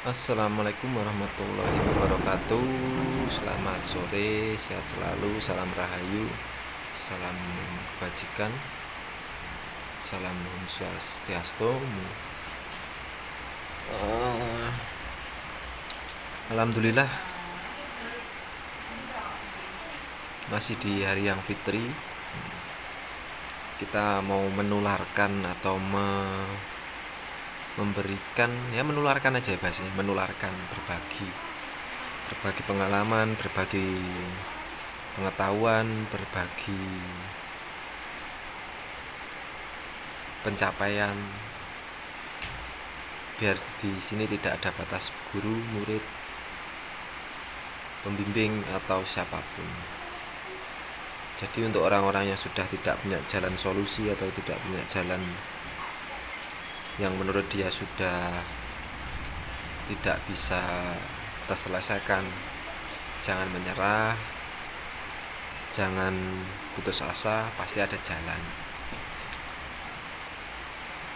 Assalamualaikum warahmatullahi wabarakatuh. Selamat sore, sehat selalu, salam rahayu, salam kebajikan, salam Om Swastiastu. Alhamdulillah masih di hari yang fitri. Kita mau menularkan atau memberikan, ya menularkan aja ya bahasanya, menularkan, berbagi pengalaman, berbagi pengetahuan, berbagi pencapaian, biar di sini tidak ada batas guru, murid, pembimbing atau siapapun. Jadi untuk orang-orang yang sudah tidak punya jalan solusi atau tidak punya jalan yang menurut dia sudah tidak bisa terselesaikan, jangan menyerah, jangan putus asa, pasti ada jalan.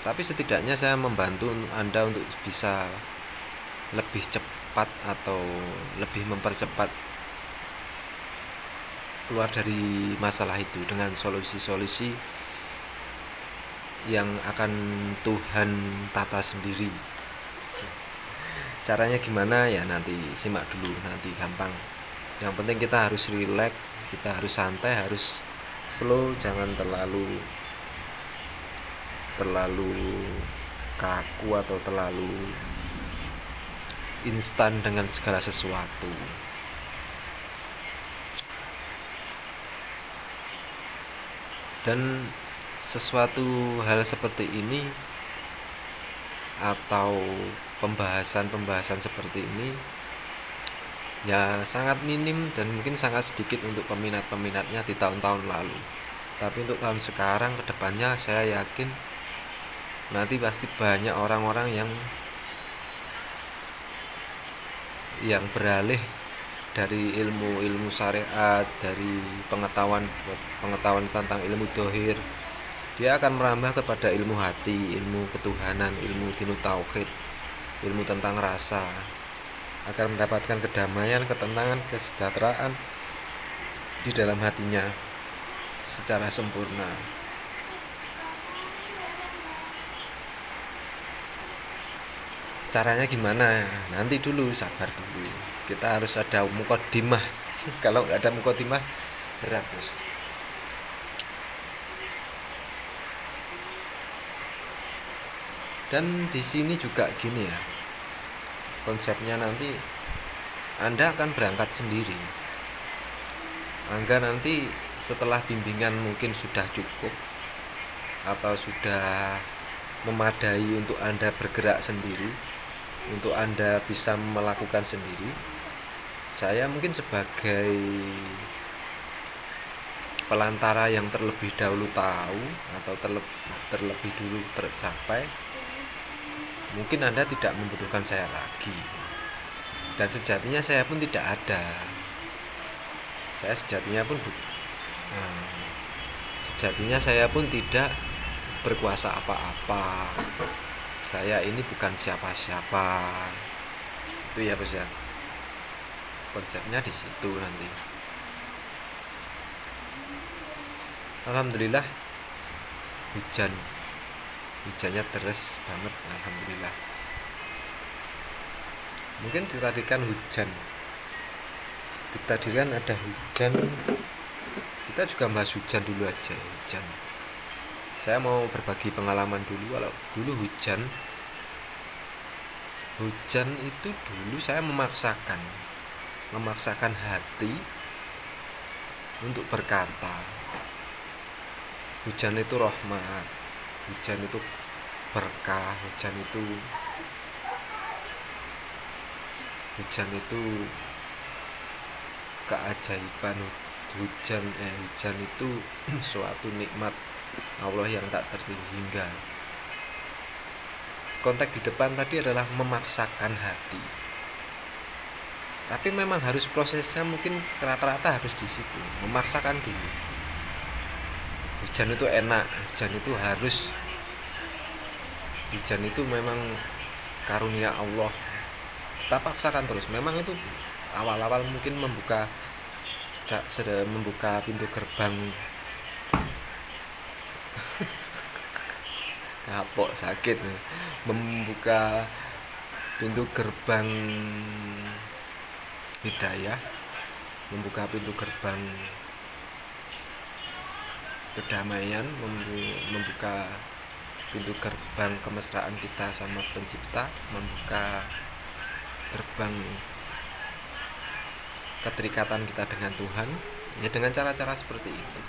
Tapi setidaknya saya membantu Anda untuk bisa lebih cepat atau lebih mempercepat keluar dari masalah itu dengan solusi-solusi yang akan Tuhan tata sendiri. Caranya gimana ya nanti simak dulu, nanti gampang. Yang penting kita harus relax, kita harus santai, harus slow, jangan terlalu kaku atau terlalu instan dengan segala sesuatu. Dan sesuatu hal seperti ini atau pembahasan seperti ini ya sangat minim dan mungkin sangat sedikit untuk peminat-peminatnya di tahun-tahun lalu. Tapi untuk tahun sekarang kedepannya saya yakin nanti pasti banyak orang-orang yang beralih dari ilmu syariat, dari pengetahuan tentang ilmu dohir, dia akan merambah kepada ilmu hati, ilmu ketuhanan, ilmu dinu tauhid, ilmu tentang rasa, akan mendapatkan kedamaian, ketenangan, kesejahteraan di dalam hatinya secara sempurna. Caranya gimana? Nanti dulu, sabar dulu. Kita harus ada mukodimah. Kalau nggak ada mukodimah, berat bos. Dan di sini juga gini ya, konsepnya nanti Anda akan berangkat sendiri. Angga nanti setelah bimbingan mungkin sudah cukup atau sudah memadai untuk Anda bergerak sendiri, untuk Anda bisa melakukan sendiri. Saya mungkin sebagai pelantara yang terlebih dahulu tahu atau terlebih dulu tercapai, mungkin Anda tidak membutuhkan saya lagi. Dan sejatinya saya pun tidak ada. Sejatinya saya pun tidak berkuasa apa-apa. Saya ini bukan siapa-siapa. Itu ya bos ya. Konsepnya di situ nanti. Alhamdulillah hujannya deras banget, alhamdulillah. Mungkin tadi kan ada hujan. Kita juga bahas hujan dulu aja. Saya mau berbagi pengalaman dulu. Kalau dulu hujan itu dulu saya memaksakan hati untuk berkata, hujan itu rahmat, hujan itu berkah, hujan itu keajaiban, hujan itu suatu nikmat Allah yang tak terhingga. Konteks di depan tadi adalah memaksakan hati. Tapi memang harus prosesnya, mungkin rata-rata harus di situ, memaksakan dulu. Hujan itu enak, hujan itu memang karunia Allah. kita paksakan terus. Memang itu awal-awal mungkin membuka pintu gerbang kapok sakit, membuka pintu gerbang hidayah, membuka pintu gerbang kedamaian, membuka pintu gerbang kemesraan kita sama pencipta, membuka gerbang keterikatan kita dengan Tuhan, ya dengan cara-cara seperti itu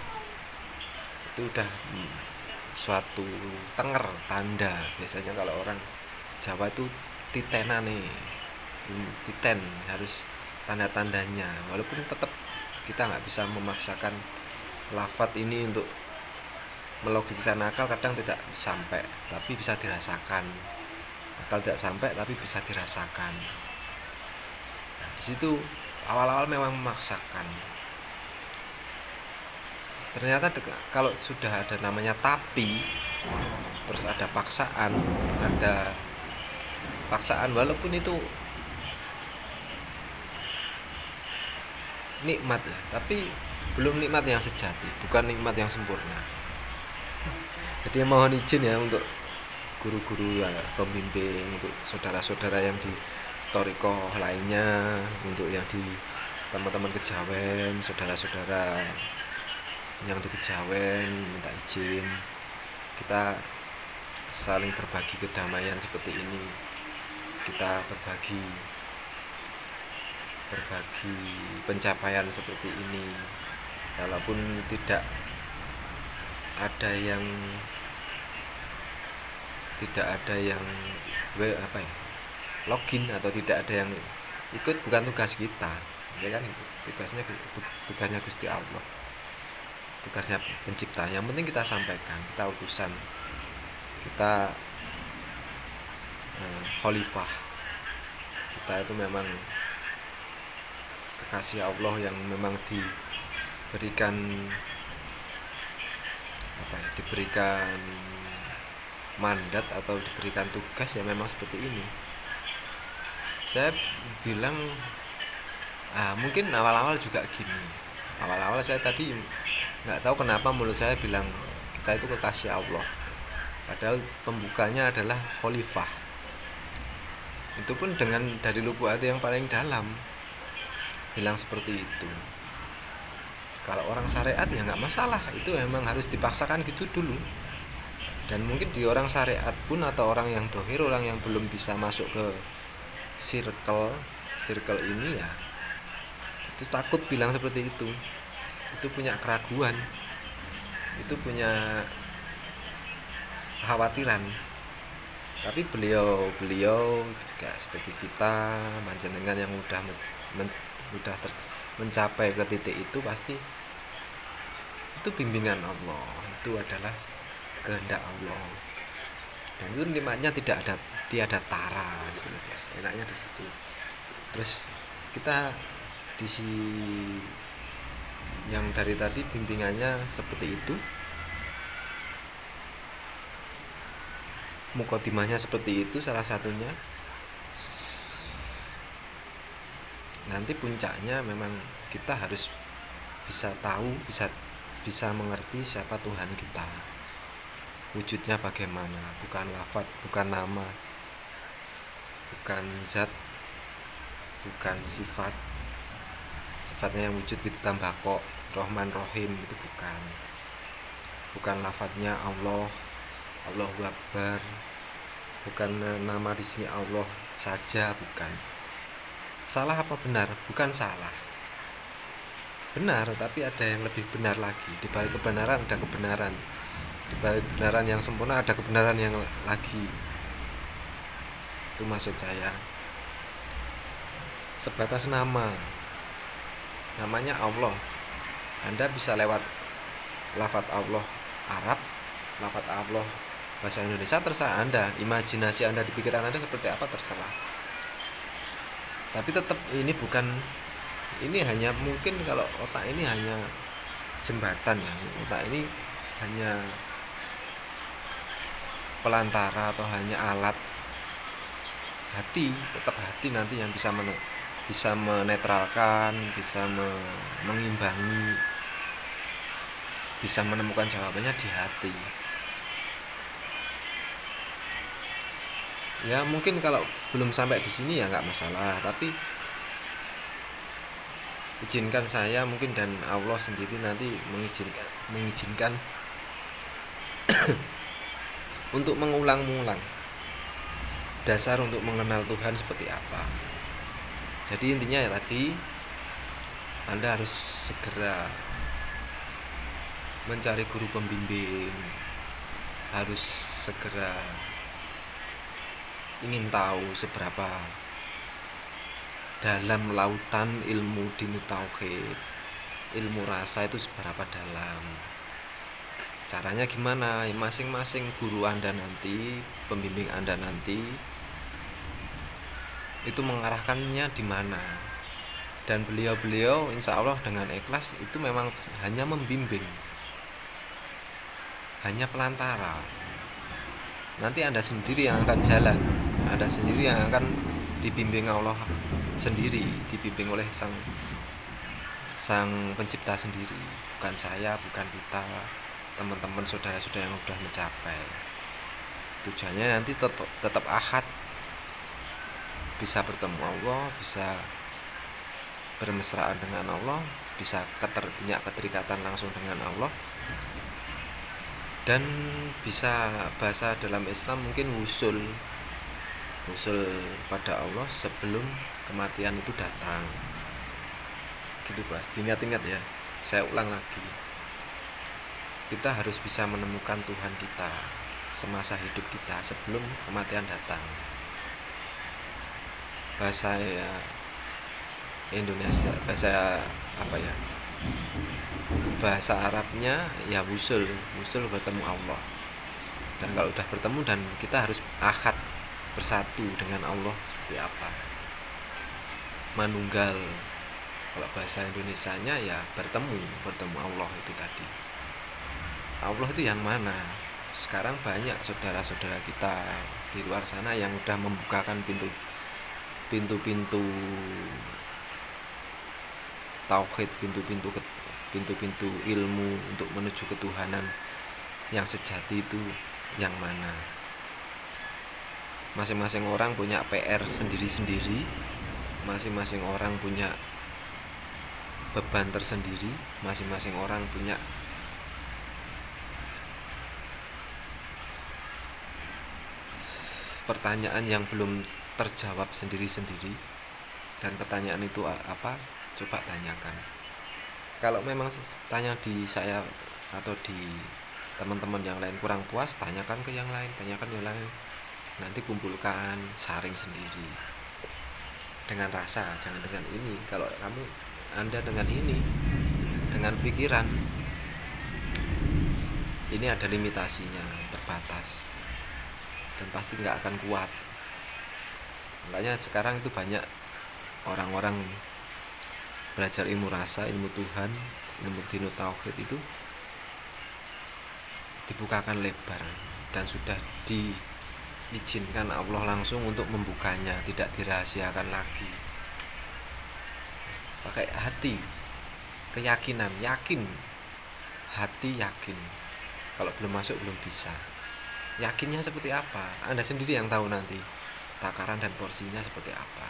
udah suatu tanda. Biasanya kalau orang Jawa itu titenan nih, titen harus tanda-tandanya, walaupun tetap kita nggak bisa memaksakan lafadz ini untuk melogikakan akal, kadang tidak sampai tapi bisa dirasakan, akal tidak sampai tapi bisa dirasakan. Nah, di situ awal-awal memang memaksakan. Ternyata kalau sudah ada namanya tapi, terus ada paksaan walaupun itu nikmat ya, tapi belum nikmat yang sejati, bukan nikmat yang sempurna. Jadi mohon izin ya untuk guru-guru ya, pembimbing, untuk saudara-saudara yang di Toriko lainnya, untuk yang di teman-teman Kejawen, saudara-saudara yang di Kejawen, minta izin kita saling berbagi kedamaian seperti ini, kita berbagi pencapaian seperti ini. Kalaupun tidak ada yang login atau tidak ada yang ikut, bukan tugas kita, ya kan? Tugasnya Gusti Allah, tugasnya pencipta. Yang penting kita sampaikan, kita utusan, kita khalifah, kita itu memang kekasih Allah yang memang diberikan mandat atau diberikan tugas ya memang seperti ini. Saya bilang mungkin awal-awal juga gini. Awal-awal saya tadi nggak tahu kenapa mulut saya bilang kita itu kekasih Allah, padahal pembukanya adalah khalifah. Itu pun dengan dari lubuk hati yang paling dalam bilang seperti itu. Kalau orang syariat ya nggak masalah, itu memang harus dipaksakan gitu dulu. Dan mungkin di orang syariat pun atau orang yang dohir, orang yang belum bisa masuk ke circle ini ya, itu takut bilang seperti itu punya keraguan, itu punya kekhawatiran. Tapi beliau kayak seperti kita panjenengan yang udah mencapai ke titik itu, pasti itu bimbingan Allah, itu adalah kehendak Allah, dan itu nikmatnya tiada tara gitu loh, guys. Enaknya di situ. Terus kita di yang dari tadi bimbingannya seperti itu, mukodimahnya seperti itu, salah satunya. Nanti puncaknya memang kita harus bisa tahu, bisa mengerti siapa Tuhan kita, wujudnya bagaimana, bukan lafadz, bukan nama, bukan zat, bukan sifatnya yang wujud gitu tambah kok Rahman Rahim, itu bukan lafadznya Allah, Allahu Akbar, bukan nama di sini Allah saja, bukan. Salah apa benar? Bukan salah, benar, tapi ada yang lebih benar lagi. Di balik kebenaran ada kebenaran, di balik kebenaran yang sempurna ada kebenaran yang lagi. Itu maksud saya. Sebatas namanya Allah, Anda bisa lewat lafadz Allah Arab, lafadz Allah bahasa Indonesia, terserah Anda, imajinasi Anda di pikiran Anda seperti apa, terserah. Tapi tetap ini hanya mungkin kalau otak ini hanya jembatan ya, otak ini hanya pelantara atau hanya alat, tetap hati nanti yang bisa menetralkan, bisa mengimbangi, bisa menemukan jawabannya di hati. Ya mungkin kalau belum sampai di sini ya nggak masalah, tapi izinkan saya mungkin dan Allah sendiri nanti mengizinkan untuk mengulang-ulang dasar untuk mengenal Tuhan seperti apa. Jadi intinya ya tadi, Anda harus segera mencari guru pembimbing, harus segera ingin tahu seberapa dalam lautan ilmu dini tauhid, ilmu rasa itu seberapa dalam. Caranya gimana? Masing-masing guru Anda nanti, pembimbing Anda nanti itu mengarahkannya di mana. Dan beliau insya Allah dengan ikhlas itu memang hanya membimbing, hanya pelantara. Nanti Anda sendiri yang akan jalan, Anda sendiri yang akan dibimbing Allah sendiri, dibimbing oleh sang pencipta sendiri, bukan saya, bukan kita, teman-teman, saudara-saudara yang sudah mencapai. Tujuannya nanti tetap ahad, bisa bertemu Allah, bisa bermesraan dengan Allah, bisa punya keterikatan langsung dengan Allah, dan bisa bahasa dalam Islam mungkin wusul pada Allah sebelum kematian itu datang. Gitu Mas, diingat-ingat ya, saya ulang lagi, kita harus bisa menemukan Tuhan kita semasa hidup kita sebelum kematian datang. Bahasa ya Indonesia, bahasa Arabnya ya wusul bertemu Allah. Dan kalau udah bertemu dan kita harus ahad, bersatu dengan Allah seperti apa, manunggal. Kalau bahasa Indonesianya ya bertemu Allah itu tadi. Allah itu yang mana? Sekarang banyak saudara-saudara kita di luar sana yang udah membukakan pintu-pintu tauhid, pintu-pintu ilmu untuk menuju ketuhanan yang sejati itu yang mana. Masing-masing orang punya PR sendiri-sendiri, masing-masing orang punya beban tersendiri, masing-masing orang punya pertanyaan yang belum terjawab sendiri-sendiri. Dan pertanyaan itu apa? Coba tanyakan. Kalau memang tanya di saya atau di teman-teman yang lain kurang puas, tanyakan ke yang lain, nanti kumpulkan, saring sendiri dengan rasa, jangan dengan ini. Kalau Anda dengan ini, dengan pikiran, ini ada limitasinya, terbatas, dan pasti nggak akan kuat. Makanya sekarang itu banyak orang-orang belajar ilmu rasa, ilmu Tuhan, ilmu dinu tauhid itu dibukakan lebar dan sudah diizinkan Allah langsung untuk membukanya, tidak dirahasiakan lagi. Pakai hati, keyakinan, yakin, hati yakin. Kalau belum masuk belum bisa. Yakinnya seperti apa? Anda sendiri yang tahu nanti takaran dan porsinya seperti apa.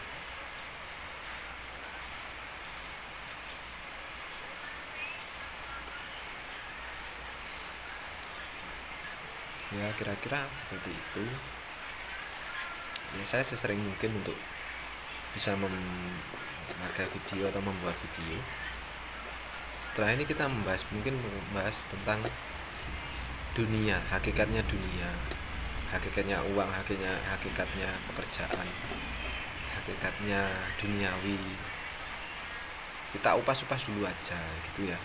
Ya kira-kira seperti itu. Ya saya sesering mungkin untuk bisa memakai video atau membuat video. Setelah ini kita membahas tentang dunia, hakikatnya uang, hakikatnya pekerjaan, hakikatnya duniawi. Kita upas-upas dulu aja gitu ya,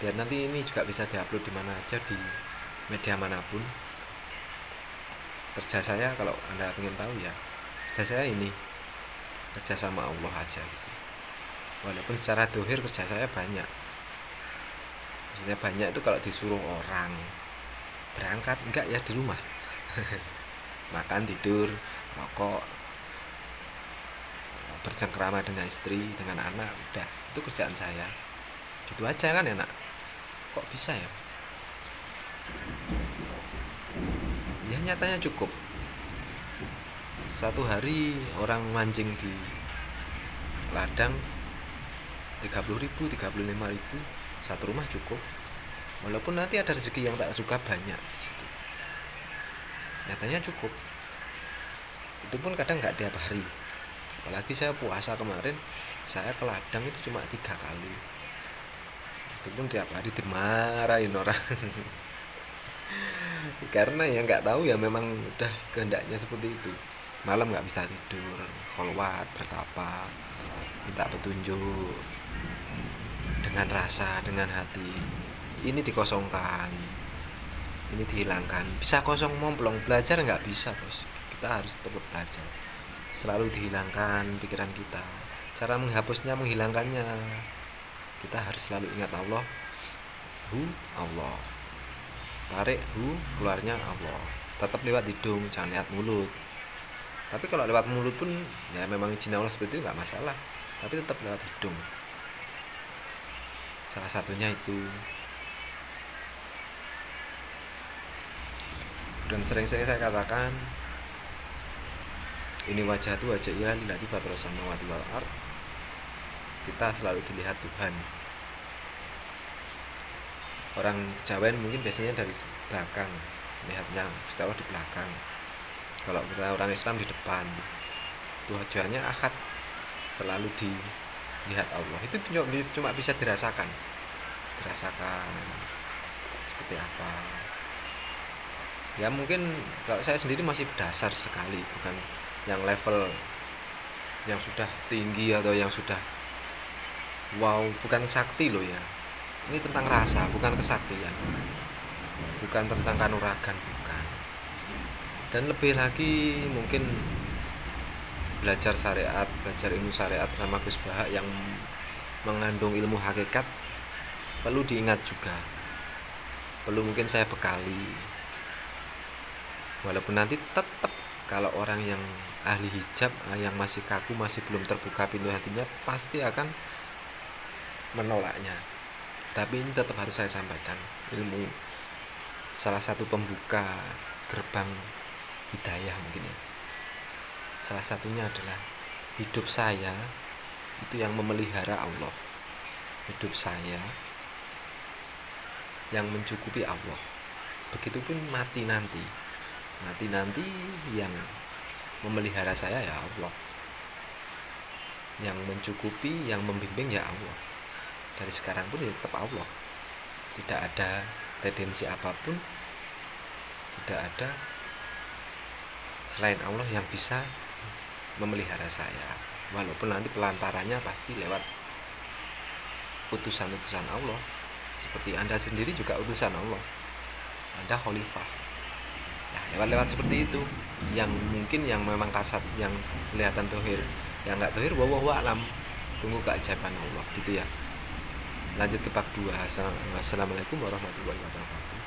biar nanti ini juga bisa diupload di mana aja, di media manapun. Kerja saya, kalau Anda ingin tahu ya, kerja saya ini kerja sama Allah aja gitu. Walaupun secara dohir kerja saya banyak, maksudnya banyak itu kalau disuruh orang berangkat, enggak ya di rumah makan, tidur, rokok, bercengkrama dengan istri, dengan anak, udah itu kerjaan saya. Gitu aja kan enak. Kok bisa ya? Ya nyatanya cukup. Satu hari orang mancing di ladang 30.000, 35.000, satu rumah cukup. Walaupun nanti ada rezeki yang tak suka banyak di situ. Nyatanya cukup. Itu pun kadang nggak tiap hari. Apalagi saya puasa kemarin, saya ke ladang itu cuma 3 kali. Itu pun tiap hari dimarahin orang. Karena ya nggak tahu ya, memang udah kehendaknya seperti itu. Malam nggak bisa tidur, kholwat, bertapa, minta petunjuk dengan rasa, dengan hati. Ini dikosongkan, ini dihilangkan. Bisa kosong momplong, belajar nggak bisa bos. Kita harus tetap belajar. Selalu dihilangkan pikiran kita. Cara menghapusnya, menghilangkannya, kita harus selalu ingat Allah. Allah. Tarik keluarnya Allah. Tetap lewat hidung, jangan lewat mulut. Tapi kalau lewat mulut pun ya memang izin Allah seperti itu nggak masalah. Tapi tetap lewat hidung. Salah satunya itu. Dan sering-sering saya katakan, ini wajah itu wajah ilahi lillati fatras samawati wal ard. Kita selalu dilihat Tuhan. Orang Jawa mungkin biasanya dari belakang, lihatnya Gusti Allah di belakang. Kalau kita orang Islam di depan. Tujuannya akad, selalu dilihat Allah. Itu cuma bisa dirasakan seperti apa. Ya mungkin kalau saya sendiri masih dasar sekali, bukan yang level yang sudah tinggi atau yang sudah wow, bukan sakti loh ya. Ini tentang rasa, bukan kesaktian, bukan tentang kanuragan, bukan. Dan lebih lagi mungkin belajar syariat, belajar ilmu syariat sama Gus Bahak yang mengandung ilmu hakikat, perlu diingat juga, perlu mungkin saya bekali. Walaupun nanti tetap kalau orang yang ahli hijab, yang masih kaku, masih belum terbuka pintu hatinya, pasti akan menolaknya. Tapi ini tetap harus saya sampaikan, ilmu salah satu pembuka gerbang hidayah mungkin ya. Salah satunya adalah hidup saya itu yang memelihara Allah, hidup saya yang mencukupi Allah. Begitupun mati nanti yang memelihara saya ya Allah, yang mencukupi, yang membimbing ya Allah. Dari sekarang pun ya tetap Allah. Tidak ada tendensi apapun, tidak ada selain Allah yang bisa memelihara saya. Walaupun nanti pelantarannya pasti lewat utusan-utusan Allah. Seperti Anda sendiri juga utusan Allah, Anda khalifah. Nah, lewat-lewat seperti itu, yang mungkin yang memang kasat, yang kelihatan tohir, yang nggak tohir, wallahu a'lam. Tunggu keajaiban Allah gitu ya. Lanjut ke bab 2. Assalamualaikum warahmatullahi wabarakatuh.